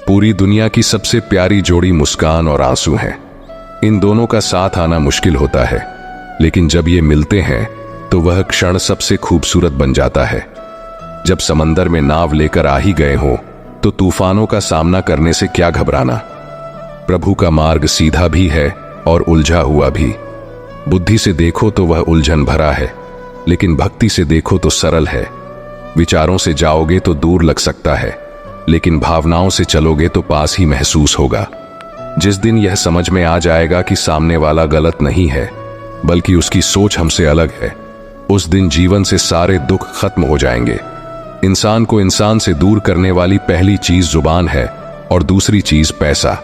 पूरी दुनिया की सबसे प्यारी जोड़ी मुस्कान और आंसू हैं। इन दोनों का साथ आना मुश्किल होता है, लेकिन जब ये मिलते हैं तो वह क्षण सबसे खूबसूरत बन जाता है। जब समंदर में नाव लेकर आ ही गए हों तो तूफानों का सामना करने से क्या घबराना। प्रभु का मार्ग सीधा भी है और उलझा हुआ भी। बुद्धि से देखो तो वह उलझन भरा है, लेकिन भक्ति से देखो तो सरल है। विचारों से जाओगे तो दूर लग सकता है, लेकिन भावनाओं से चलोगे तो पास ही महसूस होगा। जिस दिन यह समझ में आ जाएगा कि सामने वाला गलत नहीं है, बल्कि उसकी सोच हमसे अलग है, उस दिन जीवन से सारे दुख खत्म हो जाएंगे। इंसान को इंसान से दूर करने वाली पहली चीज जुबान है और दूसरी चीज पैसा।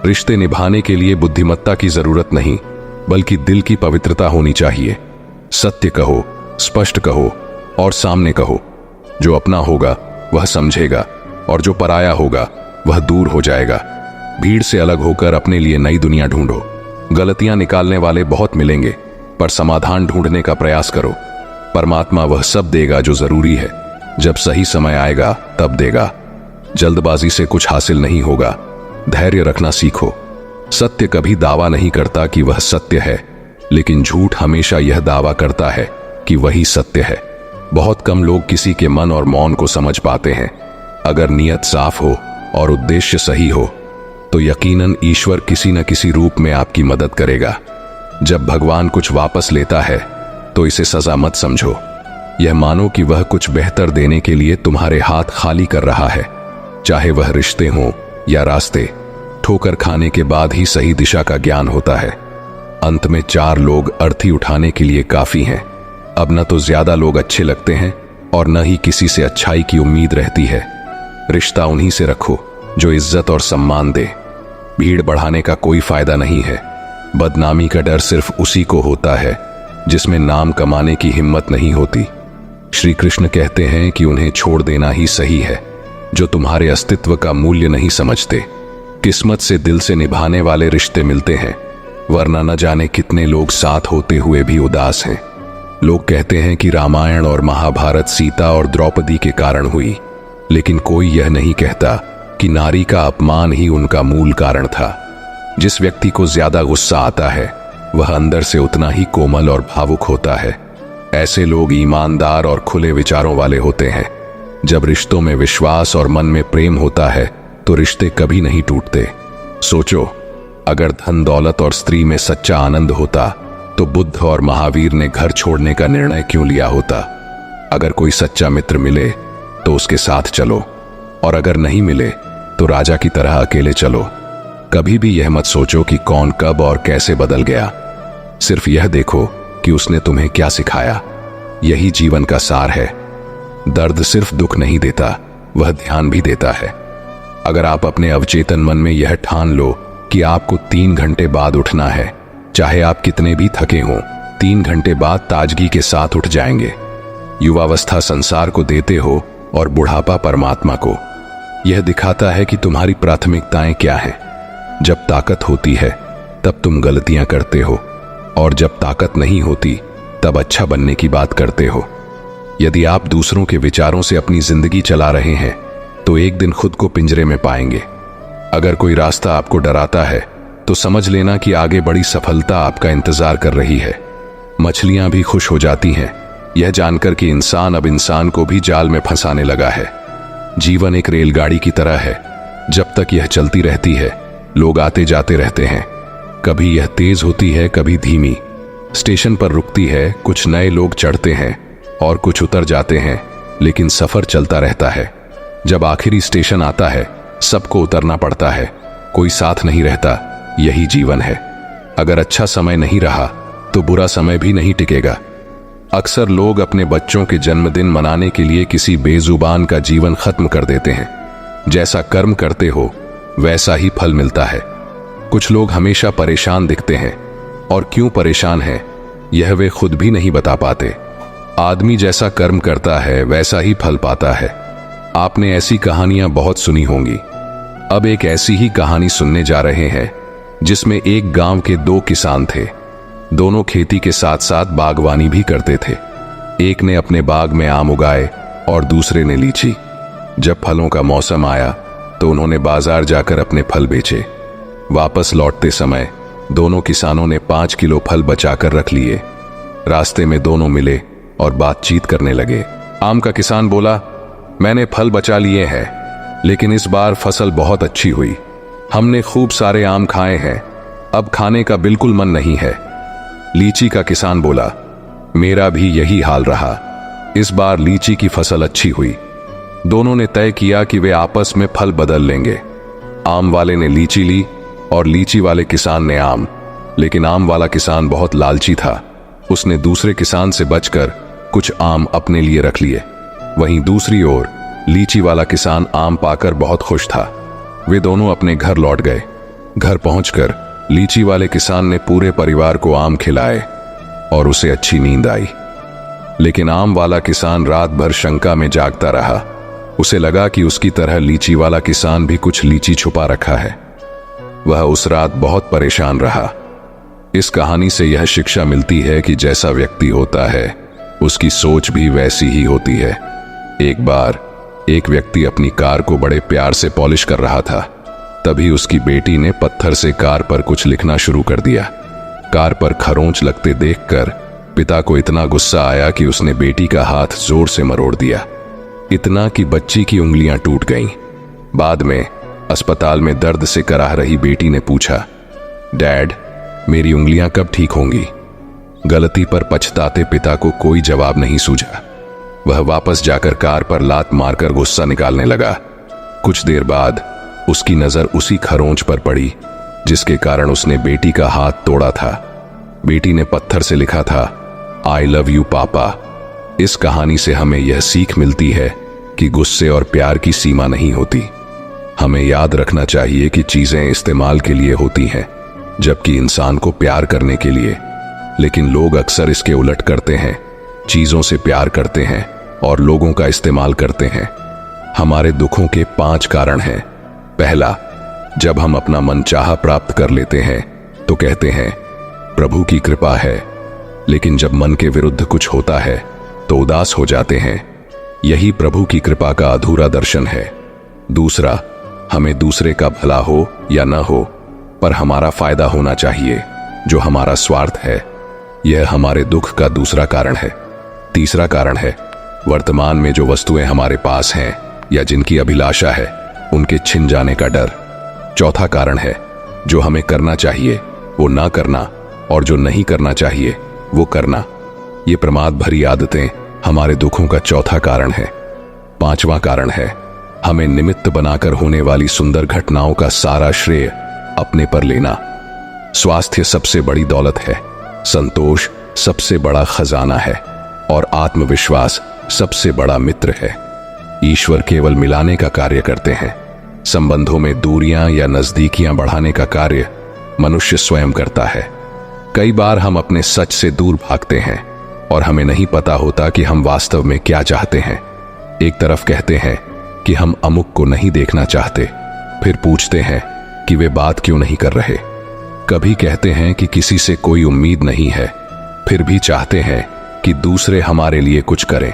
रिश्ते निभाने के लिए बुद्धिमत्ता की जरूरत नहीं, बल्कि दिल की पवित्रता होनी चाहिए। सत्य कहो, स्पष्ट कहो और सामने कहो। जो अपना होगा वह समझेगा और जो पराया होगा वह दूर हो जाएगा। भीड़ से अलग होकर अपने लिए नई दुनिया ढूंढो। गलतियां निकालने वाले बहुत मिलेंगे, पर समाधान ढूंढने का प्रयास करो। परमात्मा वह सब देगा जो जरूरी है। जब सही समय आएगा तब देगा। जल्दबाजी से कुछ हासिल नहीं होगा। धैर्य रखना सीखो। सत्य कभी दावा नहीं करता कि वह सत्य है, लेकिन झूठ हमेशा यह दावा करता है कि वही सत्य है। बहुत कम लोग किसी के मन और मौन को समझ पाते हैं। अगर नियत साफ हो और उद्देश्य सही हो तो यकीनन ईश्वर किसी न किसी रूप में आपकी मदद करेगा। जब भगवान कुछ वापस लेता है तो इसे सजा मत समझो। यह मानो कि वह कुछ बेहतर देने के लिए तुम्हारे हाथ खाली कर रहा है। चाहे वह रिश्ते हों या रास्ते, ठोकर खाने के बाद ही सही दिशा का ज्ञान होता है। अंत में 4 लोग अर्थी उठाने के लिए काफी हैं। अब न तो ज्यादा लोग अच्छे लगते हैं और न ही किसी से अच्छाई की उम्मीद रहती है। रिश्ता उन्हीं से रखो जो इज्जत और सम्मान दे। भीड़ बढ़ाने का कोई फायदा नहीं है। बदनामी का डर सिर्फ उसी को होता है जिसमें नाम कमाने की हिम्मत नहीं होती। श्री कृष्ण कहते हैं कि उन्हें छोड़ देना ही सही है जो तुम्हारे अस्तित्व का मूल्य नहीं समझते। किस्मत से दिल से निभाने वाले रिश्ते मिलते हैं, वरना न जाने कितने लोग साथ होते हुए भी उदास हैं। लोग कहते हैं कि रामायण और महाभारत सीता और द्रौपदी के कारण हुई, लेकिन कोई यह नहीं कहता कि नारी का अपमान ही उनका मूल कारण था। जिस व्यक्ति को ज्यादा गुस्सा आता है वह अंदर से उतना ही कोमल और भावुक होता है। ऐसे लोग ईमानदार और खुले विचारों वाले होते हैं। जब रिश्तों में विश्वास और मन में प्रेम होता है तो रिश्ते कभी नहीं टूटते। सोचो, अगर धन दौलत और स्त्री में सच्चा आनंद होता तो बुद्ध और महावीर ने घर छोड़ने का निर्णय क्यों लिया होता। अगर कोई सच्चा मित्र मिले तो उसके साथ चलो, और अगर नहीं मिले तो राजा की तरह अकेले चलो। कभी भी यह मत सोचो कि कौन कब और कैसे बदल गया। सिर्फ यह देखो कि उसने तुम्हें क्या सिखाया। यही जीवन का सार है। दर्द सिर्फ दुख नहीं देता, वह ध्यान भी देता है। अगर आप अपने अवचेतन मन में यह ठान लो कि आपको 3 घंटे बाद उठना है, चाहे आप कितने भी थके हों, 3 घंटे बाद ताजगी के साथ उठ जाएंगे। युवावस्था संसार को देते हो और बुढ़ापा परमात्मा को। यह दिखाता है कि तुम्हारी प्राथमिकताएं क्या हैं। जब ताकत होती है तब तुम गलतियां करते हो, और जब ताकत नहीं होती तब अच्छा बनने की बात करते हो। यदि आप दूसरों के विचारों से अपनी जिंदगी चला रहे हैं तो एक दिन खुद को पिंजरे में पाएंगे। अगर कोई रास्ता आपको डराता है तो समझ लेना कि आगे बड़ी सफलता आपका इंतजार कर रही है। मछलियां भी खुश हो जाती हैं यह जानकर कि इंसान अब इंसान को भी जाल में फंसाने लगा है। जीवन एक रेलगाड़ी की तरह है। जब तक यह चलती रहती है लोग आते जाते रहते हैं। कभी यह तेज होती है, कभी धीमी। स्टेशन पर रुकती है, कुछ नए लोग चढ़ते हैं और कुछ उतर जाते हैं, लेकिन सफर चलता रहता है। जब आखिरी स्टेशन आता है सबको उतरना पड़ता है, कोई साथ नहीं रहता। यही जीवन है। अगर अच्छा समय नहीं रहा तो बुरा समय भी नहीं टिकेगा। अक्सर लोग अपने बच्चों के जन्मदिन मनाने के लिए किसी बेजुबान का जीवन खत्म कर देते हैं। जैसा कर्म करते हो वैसा ही फल मिलता है। कुछ लोग हमेशा परेशान दिखते हैं, और क्यों परेशान हैं यह वे खुद भी नहीं बता पाते। आदमी जैसा कर्म करता है वैसा ही फल पाता है। आपने ऐसी कहानियां बहुत सुनी होंगी। अब एक ऐसी ही कहानी सुनने जा रहे हैं जिसमें एक गांव के 2 किसान थे। दोनों खेती के साथ साथ बागवानी भी करते थे। एक ने अपने बाग में आम उगाए और दूसरे ने लीची। जब फलों का मौसम आया तो उन्होंने बाजार जाकर अपने फल बेचे। वापस लौटते समय दोनों किसानों ने 5 किलो फल बचाकर रख लिए। रास्ते में दोनों मिले और बातचीत करने लगे। आम का किसान बोला, मैंने फल बचा लिए हैं, लेकिन इस बार फसल बहुत अच्छी हुई। हमने खूब सारे आम खाए हैं, अब खाने का बिल्कुल मन नहीं है। लीची का किसान बोला, मेरा भी यही हाल रहा। इस बार लीची की फसल अच्छी हुई। दोनों ने तय किया कि वे आपस में फल बदल लेंगे। आम वाले ने लीची ली और लीची वाले किसान ने आम, लेकिन आम वाला किसान बहुत लालची था। उसने दूसरे किसान से बचकर कुछ आम अपने लिए रख लिए। वहीं दूसरी ओर लीची वाला किसान आम पाकर बहुत खुश था। वे दोनों अपने घर लौट गए। घर पहुंचकर लीची वाले किसान ने पूरे परिवार को आम खिलाए और उसे अच्छी नींद आई। लेकिन आम वाला किसान रात भर शंका में जागता रहा। उसे लगा कि उसकी तरह लीची वाला किसान भी कुछ लीची छुपा रखा है। वह उस रात बहुत परेशान रहा। इस कहानी से यह शिक्षा मिलती है कि जैसा व्यक्ति होता है उसकी सोच भी वैसी ही होती है। एक बार एक व्यक्ति अपनी कार को बड़े प्यार से पॉलिश कर रहा था। तभी उसकी बेटी ने पत्थर से कार पर कुछ लिखना शुरू कर दिया। कार पर खरोंच लगते देखकर पिता को इतना गुस्सा आया कि उसने बेटी का हाथ जोर से मरोड़ दिया, इतना कि बच्ची की उंगलियां टूट गईं। बाद में अस्पताल में दर्द से कराह रही बेटी ने पूछा, डैड, मेरी उंगलियां कब ठीक होंगी? गलती पर पछताते पिता को कोई जवाब नहीं सूझा। वह वापस जाकर कार पर लात मारकर गुस्सा निकालने लगा। कुछ देर बाद उसकी नजर उसी खरोंच पर पड़ी जिसके कारण उसने बेटी का हाथ तोड़ा था। बेटी ने पत्थर से लिखा था, आई लव यू पापा। इस कहानी से हमें यह सीख मिलती है कि गुस्से और प्यार की सीमा नहीं होती। हमें याद रखना चाहिए कि चीजें इस्तेमाल के लिए होती हैं, जबकि इंसान को प्यार करने के लिए। लेकिन लोग अक्सर इसके उलट करते हैं, चीजों से प्यार करते हैं और लोगों का इस्तेमाल करते हैं। हमारे दुखों के 5 कारण हैं। पहला, जब हम अपना मनचाहा प्राप्त कर लेते हैं तो कहते हैं प्रभु की कृपा है, लेकिन जब मन के विरुद्ध कुछ होता है तो उदास हो जाते हैं। यही प्रभु की कृपा का अधूरा दर्शन है। दूसरा, हमें दूसरे का भला हो या न हो, पर हमारा फायदा होना चाहिए। जो हमारा स्वार्थ है, यह हमारे दुख का दूसरा कारण है। तीसरा कारण है, वर्तमान में जो वस्तुएं हमारे पास हैं या जिनकी अभिलाषा है, उनके छिन जाने का डर। चौथा कारण है, जो हमें करना चाहिए वो ना करना, और जो नहीं करना चाहिए वो करना। ये प्रमाद भरी आदतें हमारे दुखों का चौथा कारण है। पांचवा कारण है, हमें निमित्त बनाकर होने वाली सुंदर घटनाओं का सारा श्रेय अपने पर लेना। स्वास्थ्य सबसे बड़ी दौलत है, संतोष सबसे बड़ा खजाना है और आत्मविश्वास सबसे बड़ा मित्र है। ईश्वर केवल मिलाने का कार्य करते हैं। संबंधों में दूरियां या नजदीकियां बढ़ाने का कार्य मनुष्य स्वयं करता है। कई बार हम अपने सच से दूर भागते हैं और हमें नहीं पता होता कि हम वास्तव में क्या चाहते हैं। एक तरफ कहते हैं कि हम अमुक को नहीं देखना चाहते, फिर पूछते हैं कि वे बात क्यों नहीं कर रहे। कभी कहते हैं कि किसी से कोई उम्मीद नहीं है, फिर भी चाहते हैं कि दूसरे हमारे लिए कुछ करें।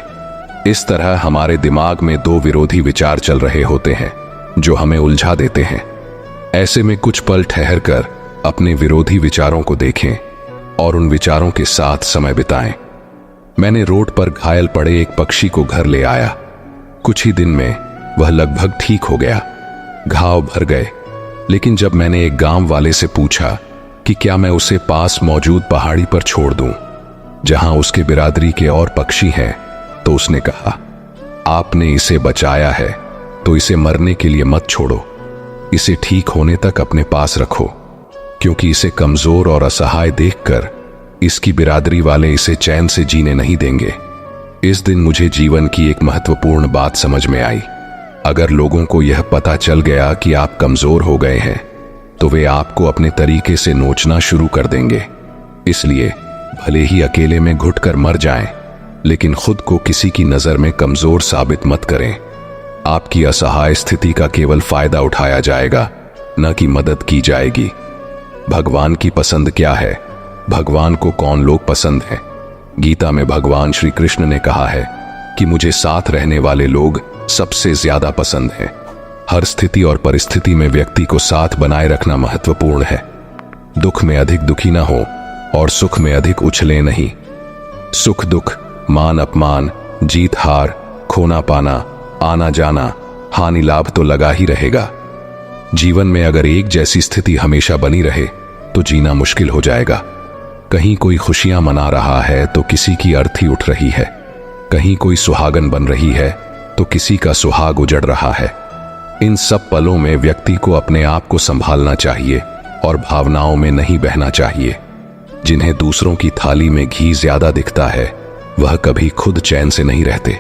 इस तरह हमारे दिमाग में 2 विरोधी विचार चल रहे होते हैं जो हमें उलझा देते हैं। ऐसे में कुछ पल ठहरकर अपने विरोधी विचारों को देखें और उन विचारों के साथ समय बिताएं। मैंने रोड पर घायल पड़े एक पक्षी को घर ले आया। कुछ ही दिन में वह लगभग ठीक हो गया, घाव भर गए। लेकिन जब मैंने एक गांव वाले से पूछा कि क्या मैं उसे पास मौजूद पहाड़ी पर छोड़ दूं, जहां उसके बिरादरी के और पक्षी हैं, तो उसने कहा, आपने इसे बचाया है तो इसे मरने के लिए मत छोड़ो। इसे ठीक होने तक अपने पास रखो, क्योंकि इसे कमजोर और असहाय देखकर इसकी बिरादरी वाले इसे चैन से जीने नहीं देंगे। इस दिन मुझे जीवन की एक महत्वपूर्ण बात समझ में आई। अगर लोगों को यह पता चल गया कि आप कमजोर हो गए हैं, तो वे आपको अपने तरीके से नोचना शुरू कर देंगे। इसलिए भले ही अकेले में घुटकर मर जाएं, लेकिन खुद को किसी की नजर में कमजोर साबित मत करें। आपकी असहाय स्थिति का केवल फायदा उठाया जाएगा, न कि मदद की जाएगी। भगवान की पसंद क्या है? भगवान को कौन लोग पसंद हैं? गीता में भगवान श्री कृष्ण ने कहा है कि मुझे साथ रहने वाले लोग सबसे ज्यादा पसंद हैं। हर स्थिति और परिस्थिति में व्यक्ति को साथ बनाए रखना महत्वपूर्ण है। दुख में अधिक दुखी न हो और सुख में अधिक उछले नहीं। सुख दुख, मान अपमान, जीत हार, खोना पाना, आना जाना, हानि लाभ तो लगा ही रहेगा। जीवन में अगर एक जैसी स्थिति हमेशा बनी रहे तो जीना मुश्किल हो जाएगा। कहीं कोई खुशियां मना रहा है तो किसी की अर्थी उठ रही है, कहीं कोई सुहागन बन रही है तो किसी का सुहाग उजड़ रहा है। इन सब पलों में व्यक्ति को अपने आप को संभालना चाहिए और भावनाओं में नहीं बहना चाहिए। जिन्हें दूसरों की थाली में घी ज्यादा दिखता है वह कभी खुद चैन से नहीं रहते।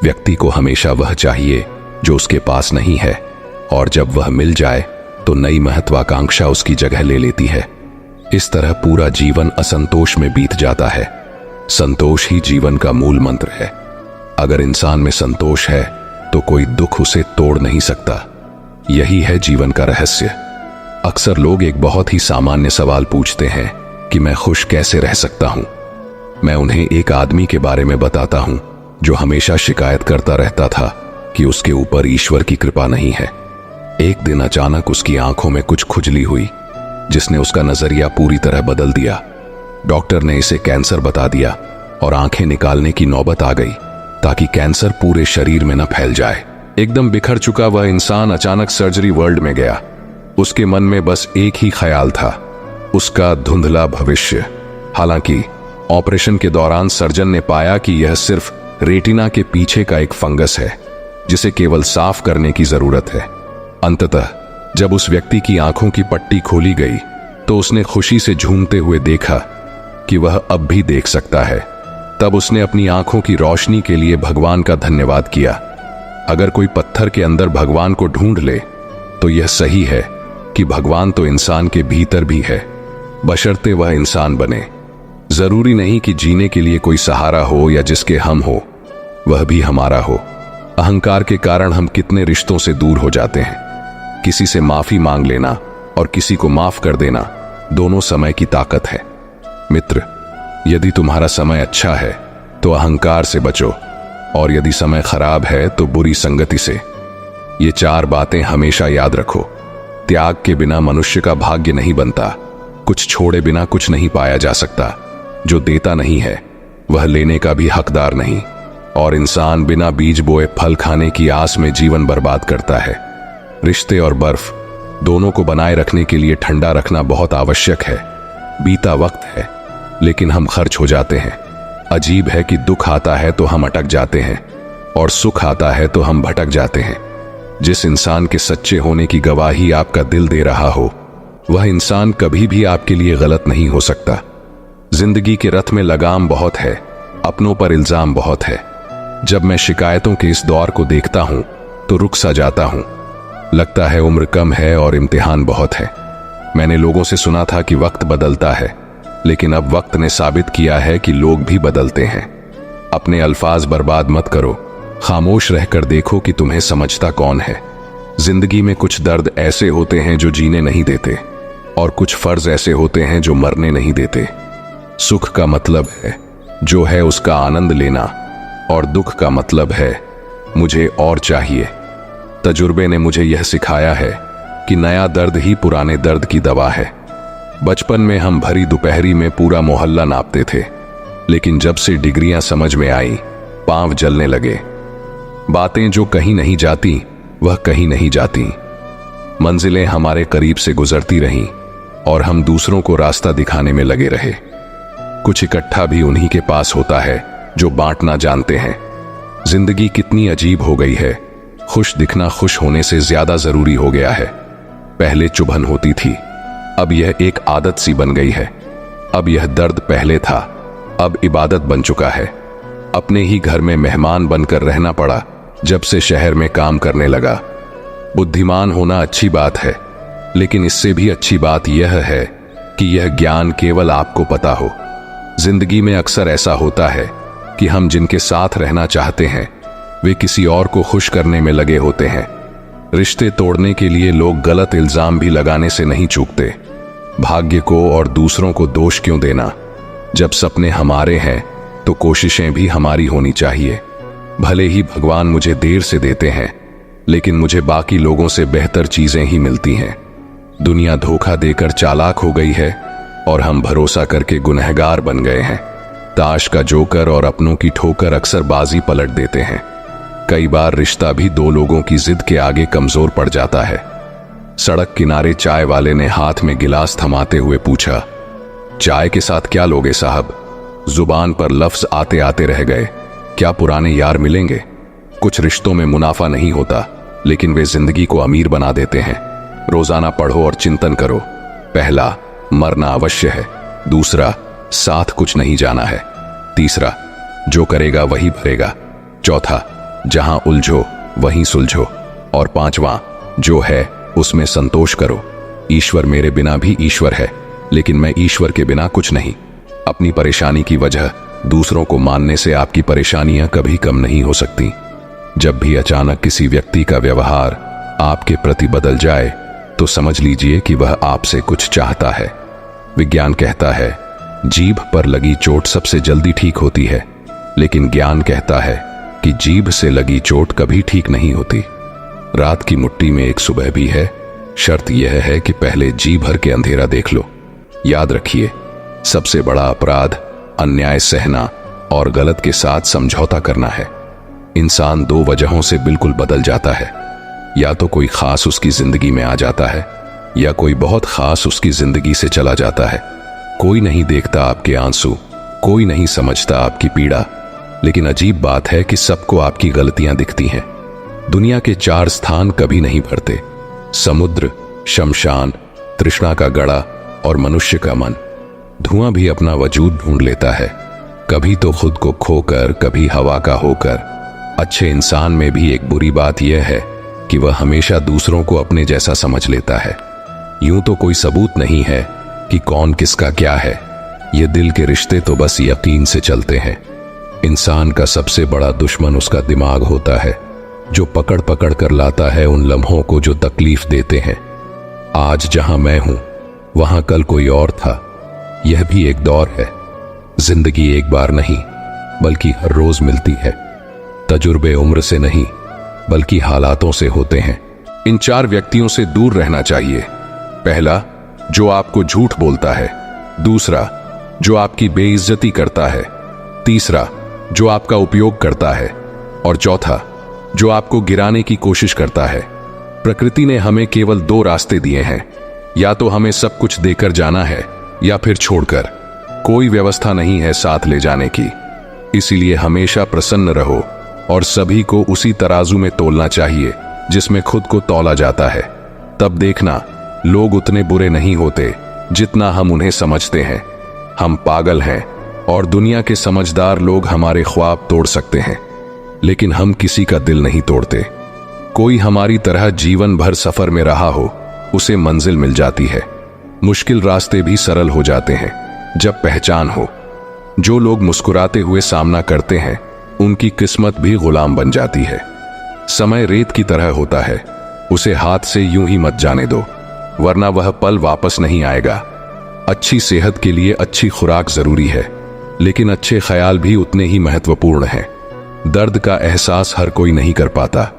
व्यक्ति को हमेशा वह चाहिए जो उसके पास नहीं है, और जब वह मिल जाए तो नई महत्वाकांक्षा उसकी जगह ले लेती है। इस तरह पूरा जीवन असंतोष में बीत जाता है। संतोष ही जीवन का मूल मंत्र है। अगर इंसान में संतोष है तो कोई दुख उसे तोड़ नहीं सकता। यही है जीवन का रहस्य। अक्सर लोग एक बहुत ही सामान्य सवाल पूछते हैं कि मैं खुश कैसे रह सकता हूं। मैं उन्हें एक आदमी के बारे में बताता हूं जो हमेशा शिकायत करता रहता था कि उसके ऊपर ईश्वर की कृपा नहीं है। एक दिन अचानक उसकी आंखों में कुछ खुजली हुई जिसने उसका नजरिया पूरी तरह बदल दिया। डॉक्टर ने इसे कैंसर बता दिया और आंखें निकालने की नौबत आ गई ताकि कैंसर पूरे शरीर में न फैल जाए। एकदम बिखर चुका वह इंसान अचानक सर्जरी वर्ल्ड में गया। उसके मन में बस एक ही ख्याल था, उसका धुंधला भविष्य। हालांकि ऑपरेशन के दौरान सर्जन ने पाया कि यह सिर्फ रेटिना के पीछे का एक फंगस है जिसे केवल साफ करने की जरूरत है। अंततः जब उस व्यक्ति की आंखों की पट्टी खोली गई तो उसने खुशी से झूमते हुए देखा कि वह अब भी देख सकता है। तब उसने अपनी आंखों की रोशनी के लिए भगवान का धन्यवाद किया। अगर कोई पत्थर के अंदर भगवान को ढूंढ ले तो यह सही है कि भगवान तो इंसान के भीतर भी है, बशर्ते वह इंसान बने। जरूरी नहीं कि जीने के लिए कोई सहारा हो या जिसके हम हो वह भी हमारा हो। अहंकार के कारण हम कितने रिश्तों से दूर हो जाते हैं। किसी से माफी मांग लेना और किसी को माफ कर देना दोनों समय की ताकत है। मित्र, यदि तुम्हारा समय अच्छा है तो अहंकार से बचो, और यदि समय खराब है तो बुरी संगति से। ये 4 बातें हमेशा याद रखो। त्याग के बिना मनुष्य का भाग्य नहीं बनता। कुछ छोड़े बिना कुछ नहीं पाया जा सकता। जो देता नहीं है वह लेने का भी हकदार नहीं, और इंसान बिना बीज बोए फल खाने की आस में जीवन बर्बाद करता है। रिश्ते और बर्फ दोनों को बनाए रखने के लिए ठंडा रखना बहुत आवश्यक है। बीता वक्त है लेकिन हम खर्च हो जाते हैं। अजीब है कि दुख आता है तो हम अटक जाते हैं और सुख आता है तो हम भटक जाते हैं। जिस इंसान के सच्चे होने की गवाही आपका दिल दे रहा हो वह इंसान कभी भी आपके लिए गलत नहीं हो सकता। जिंदगी के रथ में लगाम बहुत है, अपनों पर इल्जाम बहुत है। जब मैं शिकायतों के इस दौर को देखता हूं तो रुक सा जाता हूं। लगता है उम्र कम है और इम्तिहान बहुत है। मैंने लोगों से सुना था कि वक्त बदलता है, लेकिन अब वक्त ने साबित किया है कि लोग भी बदलते हैं। अपने अल्फाज बर्बाद मत करो, खामोश रहकर देखो कि तुम्हें समझता कौन है। जिंदगी में कुछ दर्द ऐसे होते हैं जो जीने नहीं देते, और कुछ फर्ज ऐसे होते हैं जो मरने नहीं देते। सुख का मतलब है जो है उसका आनंद लेना, और दुख का मतलब है मुझे और चाहिए। तजुर्बे ने मुझे यह सिखाया है कि नया दर्द ही पुराने दर्द की दवा है। बचपन में हम भरी दोपहरी में पूरा मोहल्ला नापते थे, लेकिन जब से डिग्रियां समझ में आई पांव जलने लगे। बातें जो कहीं नहीं जाती वह कहीं नहीं जाती। मंजिलें हमारे करीब से गुजरती रहीं और हम दूसरों को रास्ता दिखाने में लगे रहे। कुछ इकट्ठा भी उन्हीं के पास होता है जो बांटना जानते हैं। जिंदगी कितनी अजीब हो गई है। खुश दिखना खुश होने से ज्यादा जरूरी हो गया है। पहले चुभन होती थी, अब यह एक आदत सी बन गई है। अब यह दर्द पहले था, अब इबादत बन चुका है। अपने ही घर में मेहमान बनकर रहना पड़ा जब से शहर में काम करने लगा। बुद्धिमान होना अच्छी बात है, लेकिन इससे भी अच्छी बात यह है कि यह ज्ञान केवल आपको पता हो। जिंदगी में अक्सर ऐसा होता है कि हम जिनके साथ रहना चाहते हैं वे किसी और को खुश करने में लगे होते हैं। रिश्ते तोड़ने के लिए लोग गलत इल्जाम भी लगाने से नहीं चूकते। भाग्य को और दूसरों को दोष क्यों देना? जब सपने हमारे हैं तो कोशिशें भी हमारी होनी चाहिए। भले ही भगवान मुझे देर से देते हैं, लेकिन मुझे बाकी लोगों से बेहतर चीजें ही मिलती हैं। दुनिया धोखा देकर चालाक हो गई है और हम भरोसा करके गुनहगार बन गए हैं। ताश का जोकर और अपनों की ठोकर अक्सर बाजी पलट देते हैं। कई बार रिश्ता भी दो लोगों की जिद के आगे कमजोर पड़ जाता है। सड़क किनारे चाय वाले ने हाथ में गिलास थमाते हुए पूछा, चाय के साथ क्या लोगे साहब? जुबान पर लफ्ज आते आते रह गए। क्या पुराने यार मिलेंगे? कुछ रिश्तों में मुनाफा नहीं होता, लेकिन वे जिंदगी को अमीर बना देते हैं। रोजाना पढ़ो और चिंतन करो। पहला, मरना अवश्य है। दूसरा, साथ कुछ नहीं जाना है। तीसरा, जो करेगा वही भरेगा। चौथा, जहां उलझो वहीं सुलझो। और पांचवा, जो है उसमें संतोष करो। ईश्वर मेरे बिना भी ईश्वर है, लेकिन मैं ईश्वर के बिना कुछ नहीं। अपनी परेशानी की वजह दूसरों को मानने से आपकी परेशानियां कभी कम नहीं हो सकती। जब भी अचानक किसी व्यक्ति का व्यवहार आपके प्रति बदल जाए तो समझ लीजिए कि वह आपसे कुछ चाहता है। विज्ञान कहता है जीभ पर लगी चोट सबसे जल्दी ठीक होती है, लेकिन ज्ञान कहता है कि जीभ से लगी चोट कभी ठीक नहीं होती। रात की मुट्ठी में एक सुबह भी है। शर्त यह है कि पहले जी भर के अंधेरा देख लो। याद रखिए, सबसे बड़ा अपराध अन्याय सहना और गलत के साथ समझौता करना है। इंसान दो वजहों से बिल्कुल बदल जाता है। या तो कोई खास उसकी जिंदगी में आ जाता है, या कोई बहुत खास उसकी जिंदगी से चला जाता है। कोई नहीं देखता आपके आंसू, कोई नहीं समझता आपकी पीड़ा, लेकिन अजीब बात है कि सबको आपकी गलतियां दिखती हैं। दुनिया के चार स्थान कभी नहीं भरते: समुद्र, शमशान, तृष्णा का गड़ा और मनुष्य का मन। धुआं भी अपना वजूद ढूंढ लेता है, कभी तो खुद को खोकर, कभी हवा का होकर। अच्छे इंसान में भी एक बुरी बात यह है कि वह हमेशा दूसरों को अपने जैसा समझ लेता है। यूं तो कोई सबूत नहीं है कि कौन किसका क्या है। ये दिल के रिश्ते तो बस यकीन से चलते हैं। इंसान का सबसे बड़ा दुश्मन उसका दिमाग होता है, जो पकड़ पकड़ कर लाता है उन लम्हों को जो तकलीफ देते हैं। आज जहां मैं हूं, वहां कल कोई और था। यह भी एक दौर है। जिंदगी एक बार नहीं, बल्कि हर रोज मिलती है। तजुर्बे उम्र से नहीं, बल्कि हालातों से होते हैं। इन चार व्यक्तियों से दूर रहना चाहिए। पहला, जो आपको झूठ बोलता है। दूसरा, जो आपकी बेइज्जती करता है। तीसरा, जो आपका उपयोग करता है। और चौथा, जो आपको गिराने की कोशिश करता है। प्रकृति ने हमें केवल दो रास्ते दिए हैं, या तो हमें सब कुछ देकर जाना है या फिर छोड़कर। कोई व्यवस्था नहीं है साथ ले जाने की। इसीलिए हमेशा प्रसन्न रहो और सभी को उसी तराजू में तोलना चाहिए जिसमें खुद को तौला जाता है। तब देखना, लोग उतने बुरे नहीं होते जितना हम उन्हें समझते हैं। हम पागल हैं और दुनिया के समझदार लोग हमारे ख्वाब तोड़ सकते हैं, लेकिन हम किसी का दिल नहीं तोड़ते। कोई हमारी तरह जीवन भर सफर में रहा हो, उसे मंजिल मिल जाती है। मुश्किल रास्ते भी सरल हो जाते हैं जब पहचान हो। जो लोग मुस्कुराते हुए सामना करते हैं, उनकी किस्मत भी गुलाम बन जाती है। समय रेत की तरह होता है, उसे हाथ से यूं ही मत जाने दो, वरना वह पल वापस नहीं आएगा। अच्छी सेहत के लिए अच्छी खुराक जरूरी है, लेकिन अच्छे ख्याल भी उतने ही महत्वपूर्ण हैं। दर्द का एहसास हर कोई नहीं कर पाता,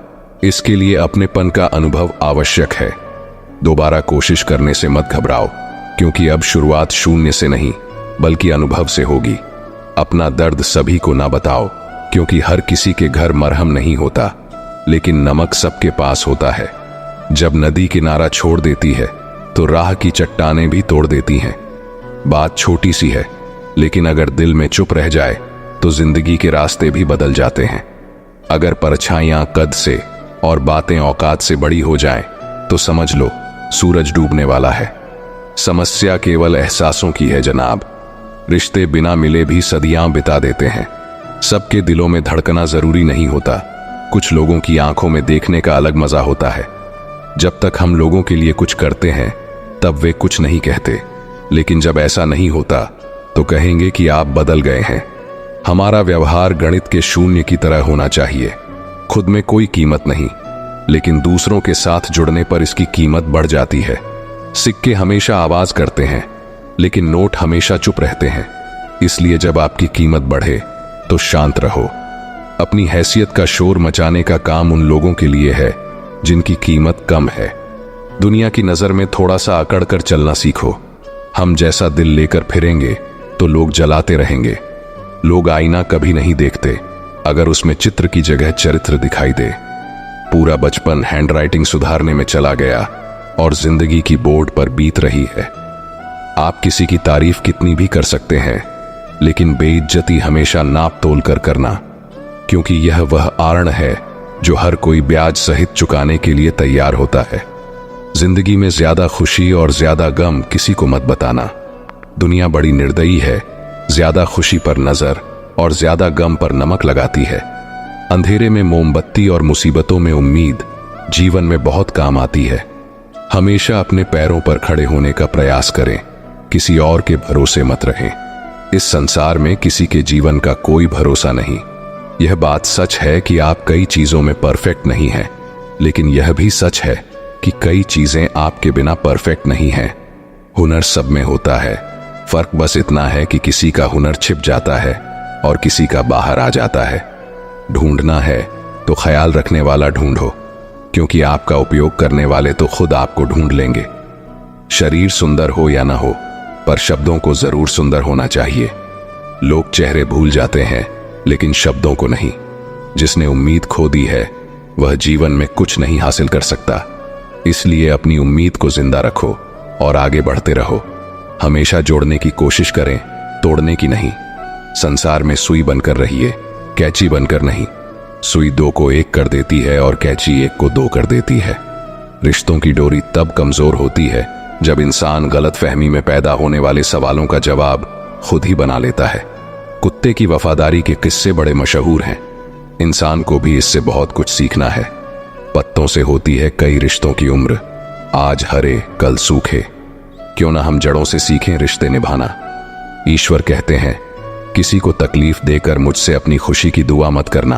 इसके लिए अपनेपन का अनुभव आवश्यक है। दोबारा कोशिश करने से मत घबराओ, क्योंकि अब शुरुआत शून्य से नहीं, बल्कि अनुभव से होगी। अपना दर्द सभी को ना बताओ, क्योंकि हर किसी के घर मरहम नहीं होता, लेकिन नमक सबके पास होता है। जब नदी किनारा छोड़ देती है तो राह की चट्टानें भी तोड़ देती हैं। बात छोटी सी है, लेकिन अगर दिल में चुप रह जाए तो जिंदगी के रास्ते भी बदल जाते हैं। अगर परछाइयां कद से और बातें औकात से बड़ी हो जाएं, तो समझ लो सूरज डूबने वाला है। समस्या केवल एहसासों की है जनाब। रिश्ते बिना मिले भी सदियां बिता देते हैं। सबके दिलों में धड़कना जरूरी नहीं होता। कुछ लोगों की आंखों में देखने का अलग मजा होता है। जब तक हम लोगों के लिए कुछ करते हैं, तब वे कुछ नहीं कहते, लेकिन जब ऐसा नहीं होता तो कहेंगे कि आप बदल गए हैं। हमारा व्यवहार गणित के शून्य की तरह होना चाहिए। खुद में कोई कीमत नहीं, लेकिन दूसरों के साथ जुड़ने पर इसकी कीमत बढ़ जाती है। सिक्के हमेशा आवाज करते हैं, लेकिन नोट हमेशा चुप रहते हैं। इसलिए जब आपकी कीमत बढ़े तो शांत रहो। अपनी हैसियत का शोर मचाने का काम उन लोगों के लिए है जिनकी कीमत कम है। दुनिया की नजर में थोड़ा सा अकड़ कर चलना सीखो। हम जैसा दिल लेकर फिरेंगे तो लोग जलाते रहेंगे। लोग आईना कभी नहीं देखते अगर उसमें चित्र की जगह चरित्र दिखाई दे। पूरा बचपन हैंडराइटिंग सुधारने में चला गया और जिंदगी की बोर्ड पर बीत रही है। आप किसी की तारीफ कितनी भी कर सकते हैं, लेकिन बेइज्जती हमेशा नाप तोल कर करना, क्योंकि यह वह आरण है जो हर कोई ब्याज सहित चुकाने के लिए तैयार होता है। जिंदगी में ज्यादा खुशी और ज्यादा गम किसी को मत बताना। दुनिया बड़ी निर्दयी है, ज्यादा खुशी पर नजर और ज्यादा गम पर नमक लगाती है। अंधेरे में मोमबत्ती और मुसीबतों में उम्मीद जीवन में बहुत काम आती है। हमेशा अपने पैरों पर खड़े होने का प्रयास करें, किसी और के भरोसे मत रहें। इस संसार में किसी के जीवन का कोई भरोसा नहीं। यह बात सच है कि आप कई चीजों में परफेक्ट नहीं हैं, लेकिन यह भी सच है कि कई चीजें आपके बिना परफेक्ट नहीं हैं। हुनर सब में होता है, फर्क बस इतना है कि किसी का हुनर छिप जाता है और किसी का बाहर आ जाता है। ढूंढना है तो ख्याल रखने वाला ढूंढो, क्योंकि आपका उपयोग करने वाले तो खुद आपको ढूंढ लेंगे। शरीर सुंदर हो या ना हो, पर शब्दों को जरूर सुंदर होना चाहिए। लोग चेहरे भूल जाते हैं, लेकिन शब्दों को नहीं। जिसने उम्मीद खो दी है वह जीवन में कुछ नहीं हासिल कर सकता। इसलिए अपनी उम्मीद को जिंदा रखो और आगे बढ़ते रहो। हमेशा जोड़ने की कोशिश करें, तोड़ने की नहीं। संसार में सुई बनकर रहिए, कैंची बनकर नहीं। सुई दो को एक कर देती है और कैंची एक को दो कर देती है। रिश्तों की डोरी तब कमजोर होती है जब इंसान गलतफहमी में पैदा होने वाले सवालों का जवाब खुद ही बना लेता है। कुत्ते की वफादारी के किस्से बड़े मशहूर हैं। इंसान को भी इससे बहुत कुछ सीखना है। पत्तों से होती है कई रिश्तों की उम्र, आज हरे कल सूखे। क्यों ना हम जड़ों से सीखें रिश्ते निभाना। ईश्वर कहते हैं, किसी को तकलीफ देकर मुझसे अपनी खुशी की दुआ मत करना,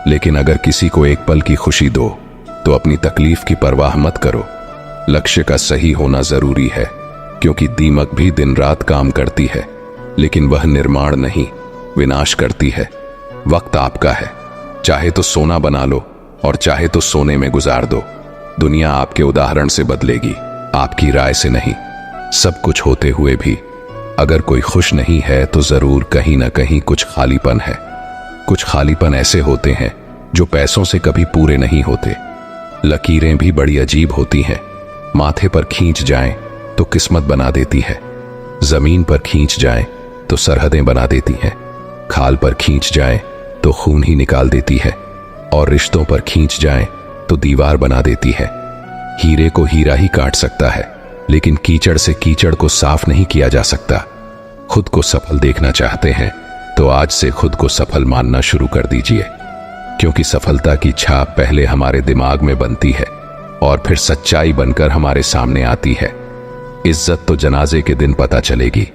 लेकिन अगर किसी को एक पल की खुशी दो तो अपनी तकलीफ की परवाह मत करो। लक्ष्य का सही होना जरूरी है, क्योंकि दीमक भी दिन रात काम करती है, लेकिन वह निर्माण नहीं, विनाश करती है। वक्त आपका है, चाहे तो सोना बना लो और चाहे तो सोने में गुजार दो। दुनिया आपके उदाहरण से बदलेगी, आपकी राय से नहीं। सब कुछ होते हुए भी अगर कोई खुश नहीं है तो जरूर कहीं ना कहीं कुछ खालीपन है। कुछ खालीपन ऐसे होते हैं जो पैसों से कभी पूरे नहीं होते। लकीरें भी बड़ी अजीब होती हैं, माथे पर खींच जाएं तो किस्मत बना देती है, जमीन पर खींच जाएं तो सरहदें बना देती हैं, खाल पर खींच जाएं तो खून ही निकाल देती है, और रिश्तों पर खींच जाएं तो दीवार बना देती है। हीरे को हीरा ही काट सकता है, लेकिन कीचड़ से कीचड़ को साफ नहीं किया जा सकता। खुद को सफल देखना चाहते हैं तो आज से खुद को सफल मानना शुरू कर दीजिए, क्योंकि सफलता की छाप पहले हमारे दिमाग में बनती है और फिर सच्चाई बनकर हमारे सामने आती है। इज्जत तो जनाजे के दिन पता चलेगी।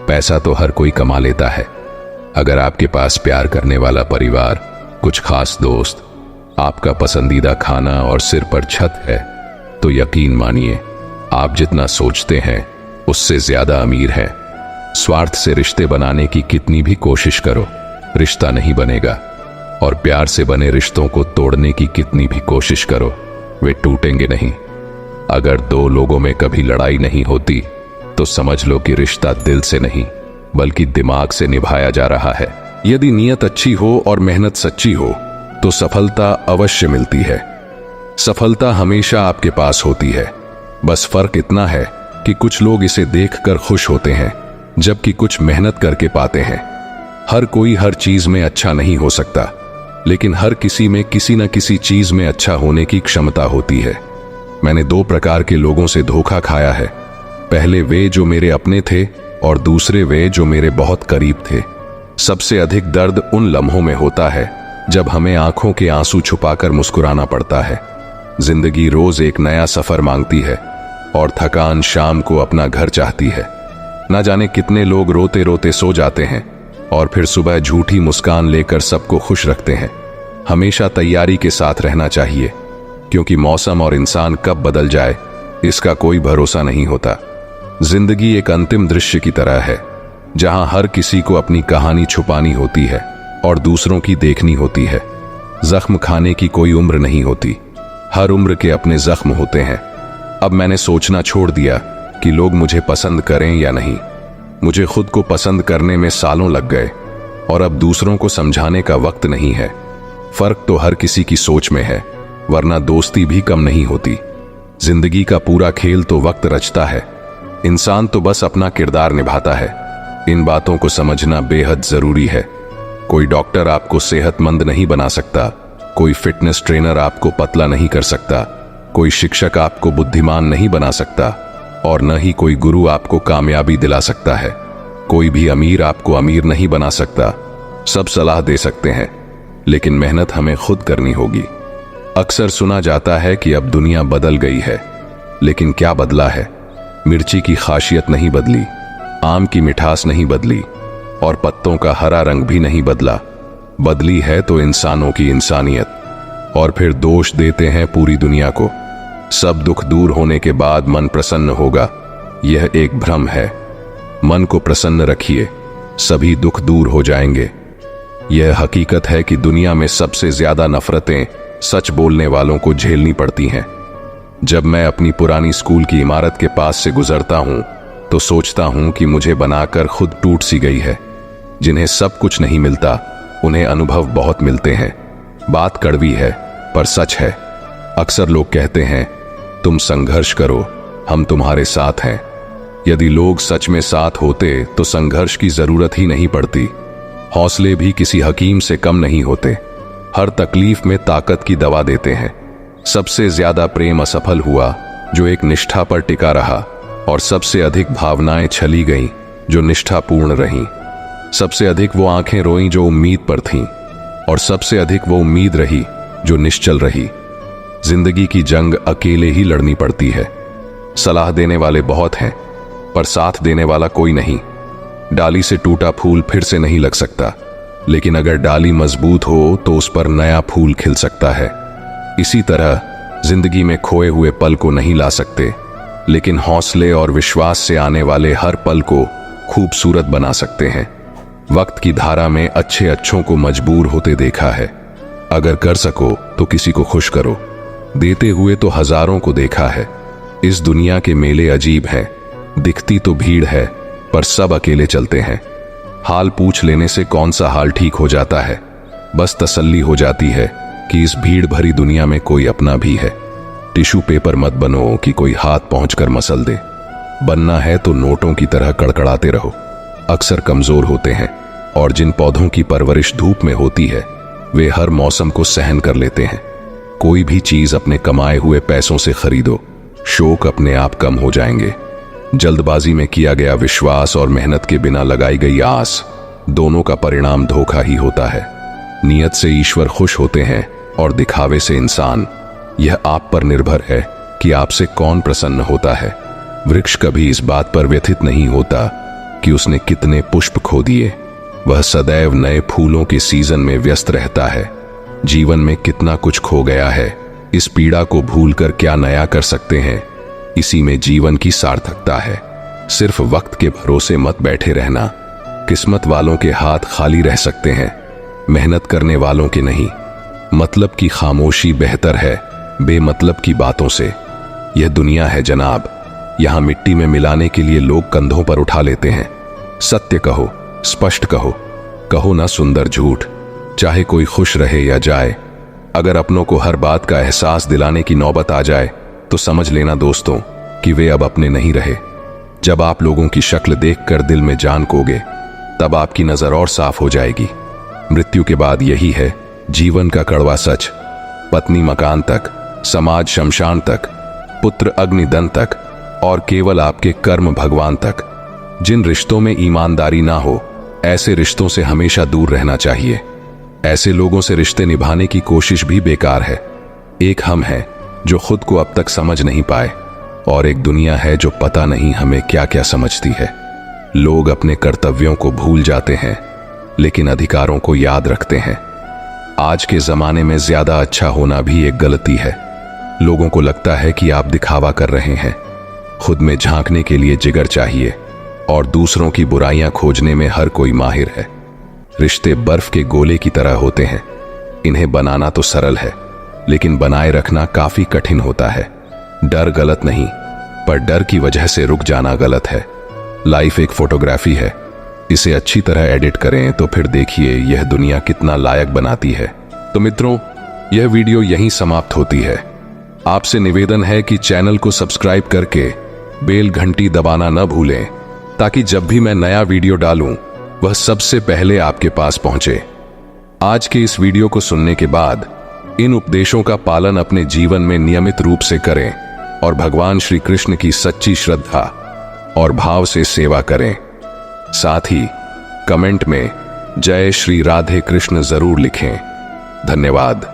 पैसा तो हर कोई कमा लेता है। अगर आपके पास प्यार करने वाला परिवार, कुछ खास दोस्त, आपका पसंदीदा खाना और सिर पर छत है, तो यकीन मानिए आप जितना सोचते हैं उससे ज्यादा अमीर हैं। स्वार्थ से रिश्ते बनाने की कितनी भी कोशिश करो, रिश्ता नहीं बनेगा, और प्यार से बने रिश्तों को तोड़ने की कितनी भी कोशिश करो, वे टूटेंगे नहीं। अगर दो लोगों में कभी लड़ाई नहीं होती तो समझ लो कि रिश्ता दिल से नहीं बल्कि दिमाग से निभाया जा रहा है। यदि नीयत अच्छी हो और मेहनत सच्ची हो तो सफलता अवश्य मिलती है। सफलता हमेशा आपके पास होती है, बस फर्क इतना है कि कुछ लोग इसे देखकर खुश होते हैं जबकि कुछ मेहनत करके पाते हैं। हर कोई हर चीज में अच्छा नहीं हो सकता, लेकिन हर किसी में किसी न किसी चीज में अच्छा होने की क्षमता होती है। मैंने दो प्रकार के लोगों से धोखा खाया है। पहले वे जो मेरे अपने थे और दूसरे वे जो मेरे बहुत करीब थे। सबसे अधिक दर्द उन लम्हों में होता है जब हमें आंखों के आंसू छुपाकर मुस्कुराना पड़ता है। जिंदगी रोज एक नया सफर मांगती है और थकान शाम को अपना घर चाहती है। ना जाने कितने लोग रोते रोते सो जाते हैं और फिर सुबह झूठी मुस्कान लेकर सबको खुश रखते हैं। हमेशा तैयारी के साथ रहना चाहिए, क्योंकि मौसम और इंसान कब बदल जाए इसका कोई भरोसा नहीं होता। जिंदगी एक अंतिम दृश्य की तरह है, जहां हर किसी को अपनी कहानी छुपानी होती है और दूसरों की देखनी होती है। जख्म खाने की कोई उम्र नहीं होती, हर उम्र के अपने जख्म होते हैं। अब मैंने सोचना छोड़ दिया कि लोग मुझे पसंद करें या नहीं। मुझे खुद को पसंद करने में सालों लग गए और अब दूसरों को समझाने का वक्त नहीं है। फर्क तो हर किसी की सोच में है, वरना दोस्ती भी कम नहीं होती। जिंदगी का पूरा खेल तो वक्त रचता है, इंसान तो बस अपना किरदार निभाता है। इन बातों को समझना बेहद जरूरी है। कोई डॉक्टर आपको सेहतमंद नहीं बना सकता, कोई फिटनेस ट्रेनर आपको पतला नहीं कर सकता, कोई शिक्षक आपको बुद्धिमान नहीं बना सकता और न ही कोई गुरु आपको कामयाबी दिला सकता है। कोई भी अमीर आपको अमीर नहीं बना सकता। सब सलाह दे सकते हैं, लेकिन मेहनत हमें खुद करनी होगी। अक्सर सुना जाता है कि अब दुनिया बदल गई है, लेकिन क्या बदला है? मिर्ची की खासियत नहीं बदली, आम की मिठास नहीं बदली और पत्तों का हरा रंग भी नहीं बदला। बदली है तो इंसानों की इंसानियत। और फिर दोष देते हैं पूरी दुनिया को। सब दुख दूर होने के बाद मन प्रसन्न होगा, यह एक भ्रम है। मन को प्रसन्न रखिए, सभी दुख दूर हो जाएंगे। यह हकीकत है कि दुनिया में सबसे ज्यादा नफरतें सच बोलने वालों को झेलनी पड़ती हैं। जब मैं अपनी पुरानी स्कूल की इमारत के पास से गुजरता हूं तो सोचता हूं कि मुझे बनाकर खुद टूट सी गई है। जिन्हें सब कुछ नहीं मिलता, उन्हें अनुभव बहुत मिलते हैं। बात कड़वी है पर सच है। अक्सर लोग कहते हैं, तुम संघर्ष करो, हम तुम्हारे साथ हैं। यदि लोग सच में साथ होते तो संघर्ष की जरूरत ही नहीं पड़ती। हौसले भी किसी हकीम से कम नहीं होते। हर तकलीफ में ताकत की दवा देते हैं। सबसे ज्यादा प्रेम असफल हुआ जो एक निष्ठा पर टिका रहा, और सबसे अधिक भावनाएं छली गईं जो निष्ठापूर्ण रहीं। सबसे अधिक वो आंखें रोईं जो उम्मीद पर थीं, और सबसे अधिक वो उम्मीद रही जो निश्चल रही। जिंदगी की जंग अकेले ही लड़नी पड़ती है। सलाह देने वाले बहुत हैं, पर साथ देने वाला कोई नहीं। डाली से टूटा फूल फिर से नहीं लग सकता, लेकिन अगर डाली मजबूत हो तो उस पर नया फूल खिल सकता है। इसी तरह जिंदगी में खोए हुए पल को नहीं ला सकते, लेकिन हौसले और विश्वास से आने वाले हर पल को खूबसूरत बना सकते हैं। वक्त की धारा में अच्छे अच्छों को मजबूर होते देखा है। अगर कर सको तो किसी को खुश करो। देते हुए तो हजारों को देखा है। इस दुनिया के मेले अजीब हैं, दिखती तो भीड़ है पर सब अकेले चलते हैं। हाल पूछ लेने से कौन सा हाल ठीक हो जाता है। बस तसल्ली हो जाती है कि इस भीड़ भरी दुनिया में कोई अपना भी है। टिश्यू पेपर मत बनो कि कोई हाथ पहुंचकर मसल दे। बनना है तो नोटों की तरह कड़कड़ाते रहो। अक्सर कमजोर होते हैं, और जिन पौधों की परवरिश धूप में होती है वे हर मौसम को सहन कर लेते हैं। कोई भी चीज अपने कमाए हुए पैसों से खरीदो, शौक अपने आप कम हो जाएंगे। जल्दबाजी में किया गया विश्वास और मेहनत के बिना लगाई गई आस, दोनों का परिणाम धोखा ही होता है। नियत से ईश्वर खुश होते हैं और दिखावे से इंसान। यह आप पर निर्भर है कि आपसे कौन प्रसन्न होता है। वृक्ष कभी इस बात पर व्यथित नहीं होता कि उसने कितने पुष्प खो दिए। वह सदैव नए फूलों के सीजन में व्यस्त रहता है। जीवन में कितना कुछ खो गया है, इस पीड़ा को भूलकर क्या नया कर सकते हैं, इसी में जीवन की सार्थकता है। सिर्फ वक्त के भरोसे मत बैठे रहना। किस्मत वालों के हाथ खाली रह सकते हैं, मेहनत करने वालों के नहीं। मतलब की खामोशी बेहतर है बेमतलब की बातों से। यह दुनिया है जनाब, यहां मिट्टी में मिलाने के लिए लोग कंधों पर उठा लेते हैं। सत्य कहो, स्पष्ट कहो, कहो ना सुंदर झूठ, चाहे कोई खुश रहे या जाए। अगर अपनों को हर बात का एहसास दिलाने की नौबत आ जाए तो समझ लेना दोस्तों कि वे अब अपने नहीं रहे। जब आप लोगों की शक्ल देखकर दिल में जान कोगे, तब आपकी नजर और साफ हो जाएगी। मृत्यु के बाद यही है जीवन का कड़वा सच। पत्नी मकान तक, समाज शमशान तक, पुत्र अग्निदन तक, और केवल आपके कर्म भगवान तक। जिन रिश्तों में ईमानदारी ना हो, ऐसे रिश्तों से हमेशा दूर रहना चाहिए। ऐसे लोगों से रिश्ते निभाने की कोशिश भी बेकार है। एक हम हैं जो खुद को अब तक समझ नहीं पाए, और एक दुनिया है जो पता नहीं हमें क्या क्या समझती है। लोग अपने कर्तव्यों को भूल जाते हैं, लेकिन अधिकारों को याद रखते हैं। आज के जमाने में ज्यादा अच्छा होना भी एक गलती है। लोगों को लगता है कि आप दिखावा कर रहे हैं। खुद में झांकने के लिए जिगर चाहिए, और दूसरों की बुराइयां खोजने में हर कोई माहिर है। रिश्ते बर्फ के गोले की तरह होते हैं, इन्हें बनाना तो सरल है, लेकिन बनाए रखना काफी कठिन होता है। डर गलत नहीं, पर डर की वजह से रुक जाना गलत है। लाइफ एक फोटोग्राफी है, इसे अच्छी तरह एडिट करें तो फिर देखिए यह दुनिया कितना लायक बनाती है। तो मित्रों, यह वीडियो यहीं समाप्त होती है। आपसे निवेदन है कि चैनल को सब्सक्राइब करके बेल घंटी दबाना न भूलें, ताकि जब भी मैं नया वीडियो डालूं वह सबसे पहले आपके पास पहुंचे। आज के इस वीडियो को सुनने के बाद इन उपदेशों का पालन अपने जीवन में नियमित रूप से करें और भगवान श्री कृष्ण की सच्ची श्रद्धा और भाव से सेवा करें। साथ ही कमेंट में जय श्री राधे कृष्ण जरूर लिखें। धन्यवाद।